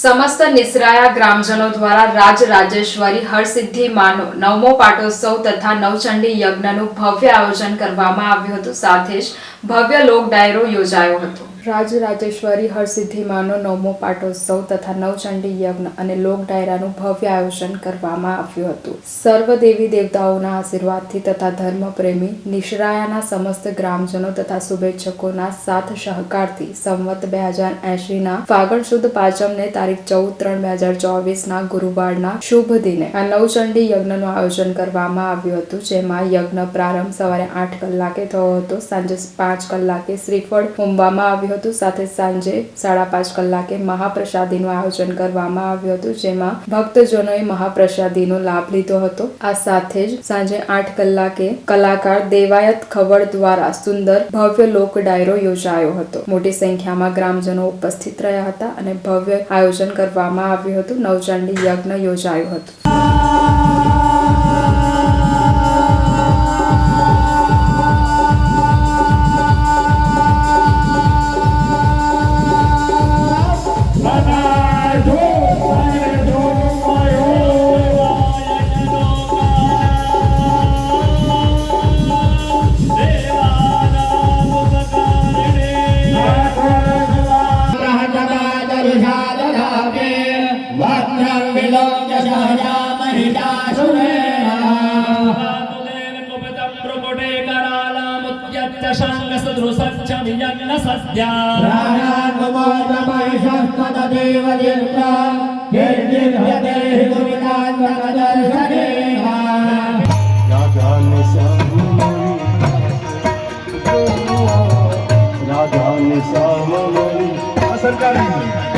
समस्त निसराया ग्रामजनों द्वारा राजराजेश्वरी हरसिद्धि मानो 9मो पाटोत्सव तथा नवचंडी यज्ञનું ભવ્ય આયોજન કરવામાં આવ્યું હતું। સાથે જ ભવ્ય લોક ડાયરો યોજાયો હતો। રાજરાજેશ્વરી હરસિદ્ધિ માનો 9મો પાટોત્સવ તથા નવચંડી યજ્ઞ અને લોક ડાયરાનું ભવ્ય આયોજન કરવામાં આવ્યું હતું। સર્વ દેવી દેવતાઓના આશીર્વાદથી તથા ધર્મપ્રેમી નિશરાયાના સમસ્ત ગ્રામજનો તથા શુભેચ્છકોના સાથ સહકારથી સંવત 2080ના ફાગણ સુદ પાંચમને તારીખ 14/3/2024ના ગુરુવારના શુભ દિને આ નવચંડી યજ્ઞનું આયોજન કરવામાં આવ્યું હતું। જેમાં યજ્ઞ પ્રારંભ સવારે 8 કલાકે થયો હતો। સાંજે 5 કલાકે શ્રીફળ હોમવામાં આવ્યું હતું। સાથે સાંજે 5:30 કલાકે મહાપ્રસાદીનું આયોજન કરવામાં આવ્યું હતું, જેમાં ભક્તજનોએ મહાપ્રસાદીનો લાભ લીધો હતો। આ સાથે જ સાંજે 8 કલાકે કલાકાર દેવાયત ખવડ દ્વારા સુંદર ભવ્ય લોક ડાયરો યોજાયો હતો। મોટી સંખ્યામાં ગ્રામજનો ઉપસ્થિત રહ્યા હતા અને ભવ્ય આયોજન કરવામાં આવ્યું હતું। નવચંડી યજ્ઞ યોજાયો હતો। सरकारी